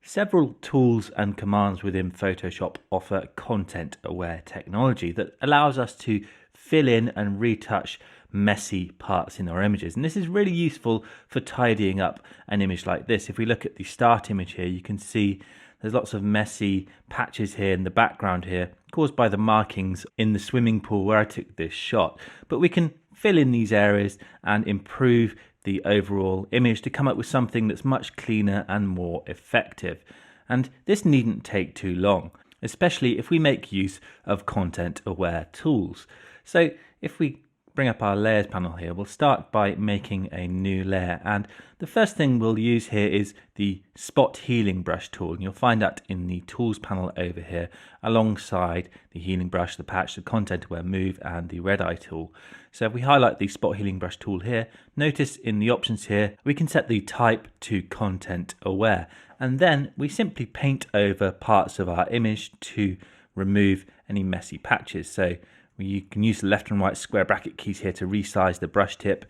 Several tools and commands within Photoshop offer content-aware technology that allows us to fill in and retouch messy parts in our images. And this is really useful for tidying up an image like this. If we look at the start image here, you can see there's lots of messy patches here in the background here, caused by the markings in the swimming pool where I took this shot. But we can fill in these areas and improve the overall image to come up with something that's much cleaner and more effective. And this needn't take too long, especially if we make use of content-aware tools. So if we bring up our layers panel here, we'll start by making a new layer, and the first thing we'll use here is the spot healing brush tool, and you'll find that in the tools panel over here alongside the healing brush, the patch, the content-aware move and the red eye tool. So if we highlight the spot healing brush tool here, notice in the options here we can set the type to content aware, and then we simply paint over parts of our image to remove any messy patches. So you can use the left and right square bracket keys here to resize the brush tip,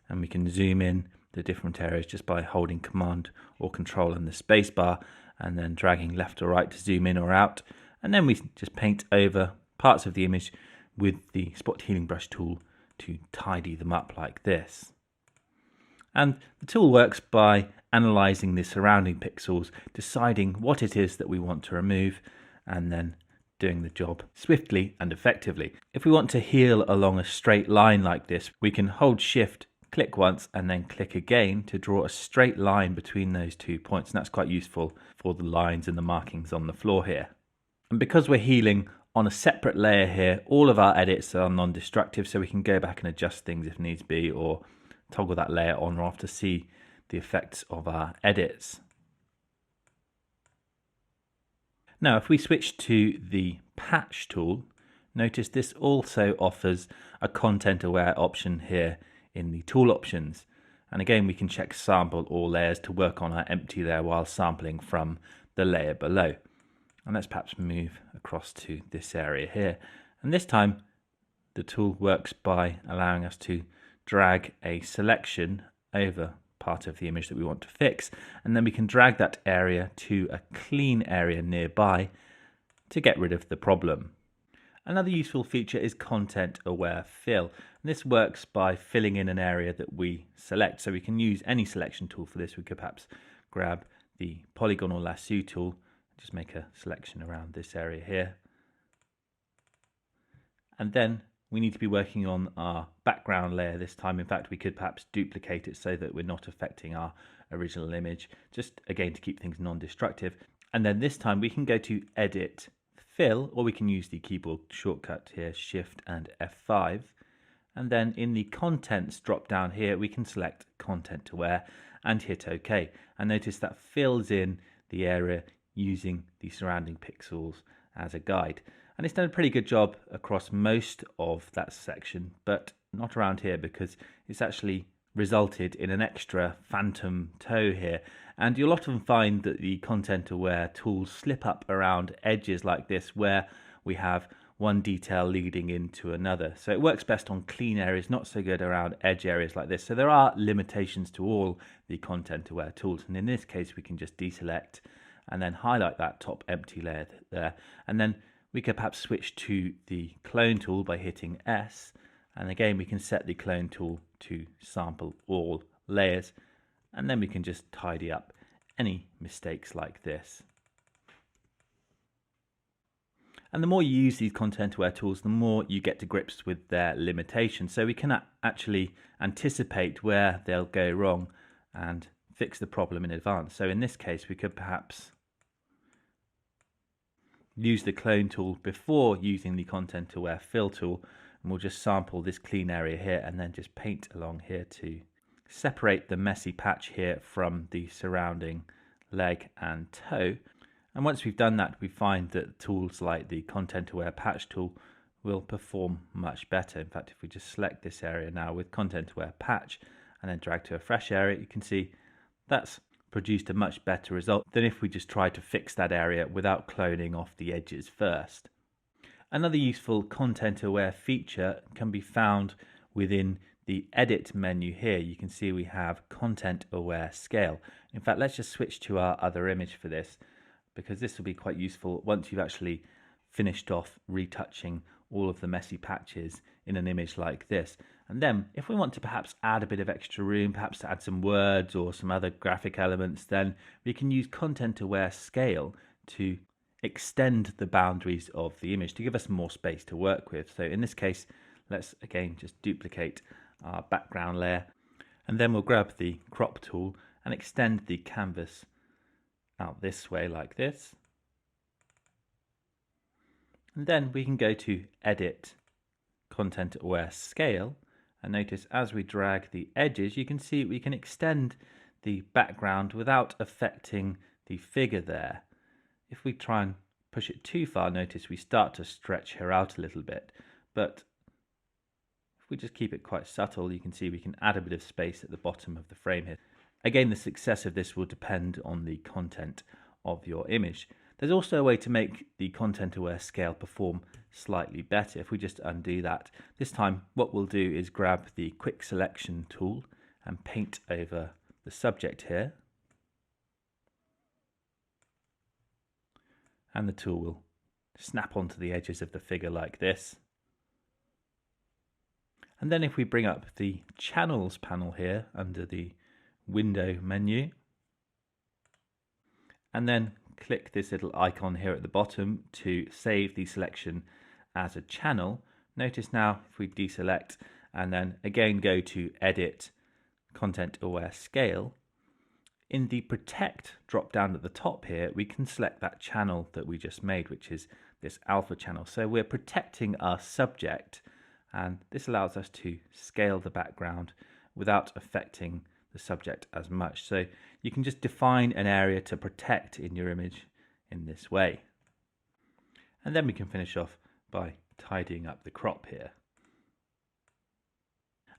and we can zoom in the different areas just by holding Command or Control and the space bar and then dragging left or right to zoom in or out. And then we just paint over parts of the image with the spot healing brush tool to tidy them up like this. And the tool works by analyzing the surrounding pixels, deciding what it is that we want to remove, and then doing the job swiftly and effectively. If we want to heal along a straight line like this, we can hold Shift, click once and then click again to draw a straight line between those 2 points, and that's quite useful for the lines and the markings on the floor here. And because we're healing on a separate layer here, all of our edits are non-destructive, so we can go back and adjust things if needs be, or toggle that layer on or off to see the effects of our edits. Now, if we switch to the patch tool, notice this also offers a content-aware option here in the tool options. And again, we can check sample all layers to work on our empty layer while sampling from the layer below. And let's perhaps move across to this area here. And this time, the tool works by allowing us to drag a selection over part of the image that we want to fix, and then we can drag that area to a clean area nearby to get rid of the problem. Another useful feature is ContentAware Fill, and this works by filling in an area that we select. So we can use any selection tool for this. We could perhaps grab the polygon or lasso tool, just make a selection around this area here, and then we need to be working on our background layer this time. In fact, we could perhaps duplicate it so that we're not affecting our original image, just again to keep things non-destructive. And then this time we can go to Edit, Fill, or we can use the keyboard shortcut here, Shift and F5. And then in the Contents drop down here, we can select Content Aware and hit OK. And notice that fills in the area using the surrounding pixels as a guide. And it's done a pretty good job across most of that section, but not around here because it's actually resulted in an extra phantom toe here. And you'll often find that the content-aware tools slip up around edges like this where we have one detail leading into another. So it works best on clean areas, not so good around edge areas like this. So there are limitations to all the content-aware tools. And in this case, we can just deselect and then highlight that top empty layer there. And then we could perhaps switch to the clone tool by hitting S, and again we can set the clone tool to sample all layers, and then we can just tidy up any mistakes like this. And the more you use these content-aware tools, the more you get to grips with their limitations, so we can actually anticipate where they'll go wrong and fix the problem in advance. So in this case we could perhaps use the clone tool before using the content-aware fill tool, and we'll just sample this clean area here and then just paint along here to separate the messy patch here from the surrounding leg and toe. And once we've done that, we find that tools like the content-aware patch tool will perform much better. In fact, if we just select this area now with content-aware patch and then drag to a fresh area, you can see that's produced a much better result than if we just tried to fix that area without cloning off the edges first. Another useful content-aware feature can be found within the edit menu here, you can see we have content aware scale. In fact, let's just switch to our other image for this, because this will be quite useful once you've actually finished off retouching all of the messy patches in an image like this. And then if we want to perhaps add a bit of extra room, perhaps to add some words or some other graphic elements, then we can use content aware scale to extend the boundaries of the image to give us more space to work with. So in this case, let's again just duplicate our background layer, and then we'll grab the crop tool and extend the canvas out this way like this. And then we can go to Edit, Content Aware Scale, and notice as we drag the edges, you can see we can extend the background without affecting the figure there. If we try and push it too far, notice we start to stretch her out a little bit. But if we just keep it quite subtle, you can see we can add a bit of space at the bottom of the frame here. Again, the success of this will depend on the content of your image. There's also a way to make the content aware scale perform slightly better. If we just undo that, this time what we'll do is grab the quick selection tool and paint over the subject here. And the tool will snap onto the edges of the figure like this. And then if we bring up the channels panel here under the window menu, and then click this little icon here at the bottom to save the selection as a channel. Notice now if we deselect and then again go to Edit, Content Aware Scale, in the Protect drop down at the top here, we can select that channel that we just made, which is this alpha channel. So we're protecting our subject, and this allows us to scale the background without affecting the subject as much. So you can just define an area to protect in your image in this way. And then we can finish off by tidying up the crop here.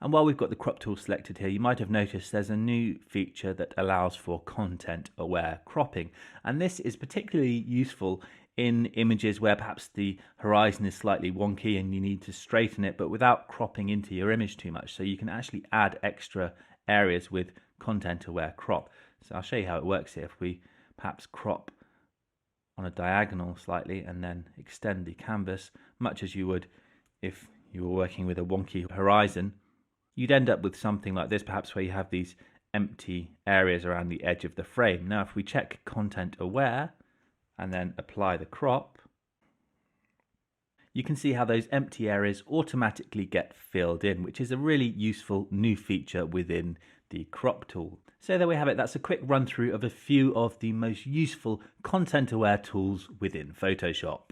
And while we've got the crop tool selected here, you might have noticed there's a new feature that allows for content aware cropping. And this is particularly useful in images where perhaps the horizon is slightly wonky and you need to straighten it, but without cropping into your image too much. So you can actually add extra areas with content aware crop. So I'll show you how it works here. If we perhaps crop on a diagonal slightly and then extend the canvas, much as you would if you were working with a wonky horizon, you'd end up with something like this, perhaps where you have these empty areas around the edge of the frame. Now if we check content aware and then apply the crop, you can see how those empty areas automatically get filled in, which is a really useful new feature within the crop tool. So there we have it. That's a quick run through of a few of the most useful content aware tools within Photoshop.